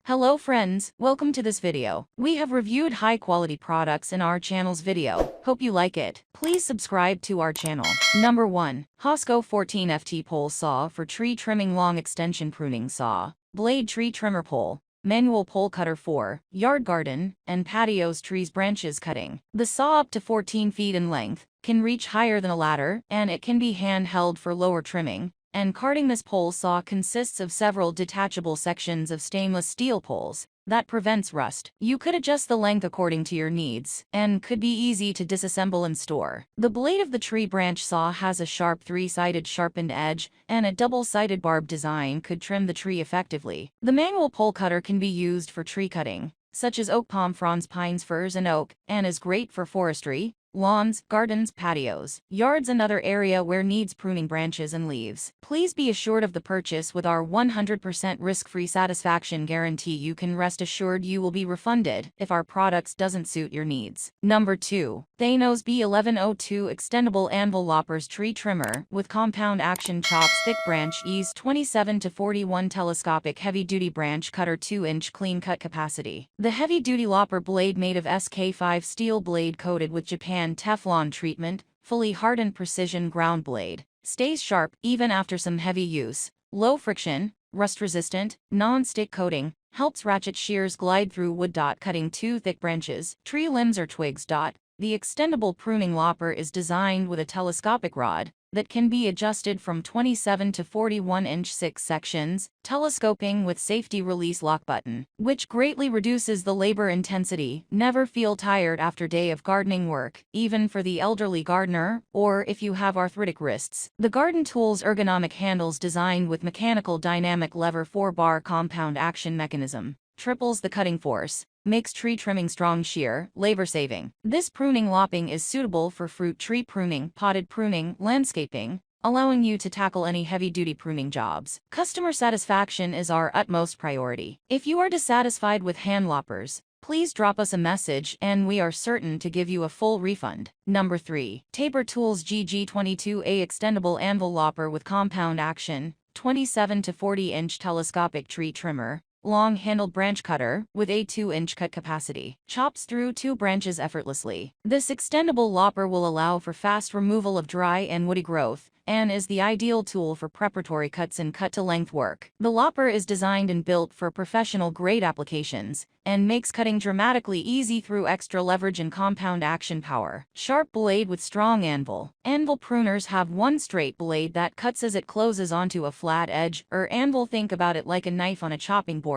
Hello friends, welcome to this video. We have reviewed high quality products in our channel's video. Hope you like it. Please subscribe to our channel. Number 1. Hosco 14FT Pole Saw for Tree Trimming Long Extension Pruning Saw. Blade Tree Trimmer Pole. Manual pole cutter for yard garden and patios trees branches cutting. The saw up to 14 feet in length, can reach higher than a ladder, and it can be hand-held for lower trimming and carting. This pole saw consists of several detachable sections of stainless steel poles that prevents rust. You could adjust the length according to your needs and could be easy to disassemble and store. The blade of the tree branch saw has a sharp three-sided sharpened edge and a double-sided barb design could trim the tree effectively. The manual pole cutter can be used for tree cutting, such as oak, palm fronds, pines, firs, and oak, and is great for forestry, lawns, gardens, patios, yards, and other area where needs pruning branches and leaves. Please be assured of the purchase with our 100% risk-free satisfaction guarantee. You can rest assured you will be refunded if our products doesn't suit your needs. Number 2. THANOS B1102 Extendable Anvil Loppers Tree Trimmer with Compound Action Chops Thick Branch Ease 27 to 41 Telescopic Heavy-Duty Branch Cutter 2-inch Clean Cut Capacity. The heavy-duty lopper blade made of SK5 steel blade coated with Japan Teflon treatment, fully hardened precision ground blade. Stays sharp even after some heavy use. Low friction, rust-resistant, non-stick coating, helps ratchet shears glide through wood. Cutting 2 thick branches, tree limbs or twigs. The extendable pruning lopper is designed with a telescopic rod that can be adjusted from 27 to 41-inch 6 sections, telescoping with safety release lock button, which greatly reduces the labor intensity. Never feel tired after day of gardening work, even for the elderly gardener, or if you have arthritic wrists. The garden tool's ergonomic handles designed with mechanical dynamic lever 4-bar compound action mechanism triples the cutting force, makes tree trimming strong, shear, labor saving. This pruning lopping is suitable for fruit tree pruning, potted pruning, landscaping, allowing you to tackle any heavy-duty pruning jobs. Customer satisfaction is our utmost priority. If you are dissatisfied with hand loppers, please drop us a message and we are certain to give you a full refund. Number 3. TABOR Tools GG22A Extendable Anvil Lopper with Compound Action, 27 to 40-inch Telescopic Tree Trimmer. Long-handled branch cutter with a 2-inch cut capacity. Chops through 2 branches effortlessly. This extendable lopper will allow for fast removal of dry and woody growth and is the ideal tool for preparatory cuts and cut-to-length work. The lopper is designed and built for professional-grade applications and makes cutting dramatically easy through extra leverage and compound action power. Sharp blade with strong anvil. Anvil pruners have one straight blade that cuts as it closes onto a flat edge or anvil. Think about it like a knife on a chopping board.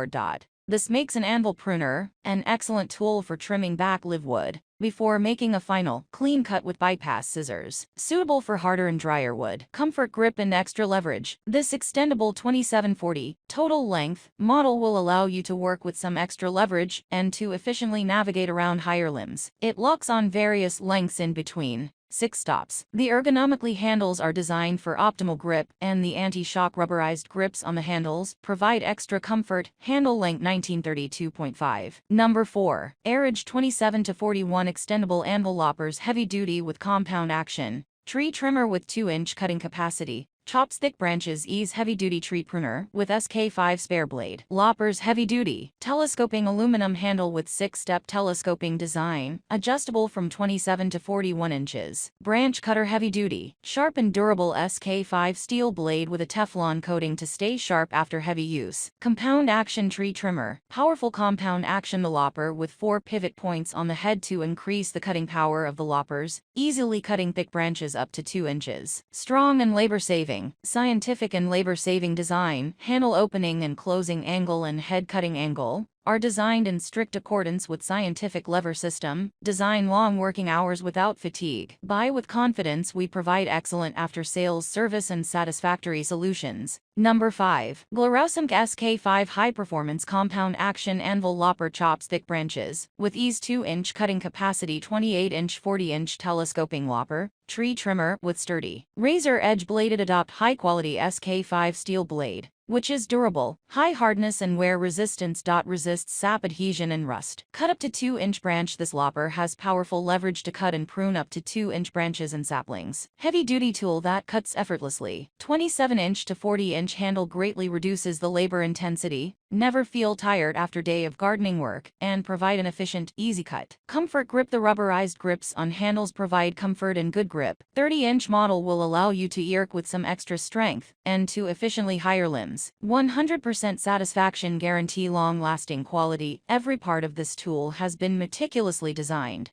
This makes an anvil pruner an excellent tool for trimming back live wood before making a final, clean cut with bypass scissors. Suitable for harder and drier wood. Comfort, grip, and extra leverage. This extendable 2740 total length model will allow you to work with some extra leverage and to efficiently navigate around higher limbs. It locks on various lengths in between 6 stops. The ergonomically handles are designed for optimal grip, and the anti-shock rubberized grips on the handles provide extra comfort. Handle length 1932.5. Number 4. AIRAJ 27 to 41 Extendable Anvil Loppers Heavy Duty with Compound Action. Tree Trimmer with 2-inch cutting capacity. Chops thick branches ease. Heavy-duty tree pruner with SK5 spare blade. Loppers heavy-duty. Telescoping aluminum handle with 6-step telescoping design. Adjustable from 27 to 41 inches. Branch cutter heavy-duty. Sharp and durable SK5 steel blade with a Teflon coating to stay sharp after heavy use. Compound action tree trimmer. Powerful compound action. The lopper with 4 pivot points on the head to increase the cutting power of the loppers, easily cutting thick branches up to 2 inches. Strong and labor-saving. Scientific and labor-saving design. Handle opening and closing angle and head cutting angle are designed in strict accordance with scientific lever system. Design long working hours without fatigue. Buy with confidence. We provide excellent after-sales service and satisfactory solutions. Number 5. Glorausimk SK5 High Performance Compound Action Anvil Lopper Chops Thick Branches with Ease 2-inch cutting capacity. 28-inch 40-inch telescoping lopper tree trimmer with sturdy razor edge bladed. Adopt high-quality SK5 steel blade which is durable, high hardness and wear resistance. Resists sap adhesion and rust. Cut up to 2-inch branch. This lopper has powerful leverage to cut and prune up to 2-inch branches and saplings. Heavy-duty tool that cuts effortlessly. 27-inch to 40-inch handle greatly reduces the labor intensity, never feel tired after day of gardening work, and provide an efficient, easy cut. Comfort grip. The rubberized grips on handles provide comfort and good grip. 30-inch model will allow you to work with some extra strength, and to efficiently higher limbs. 100% satisfaction guarantee. Long-lasting quality. Every part of this tool has been meticulously designed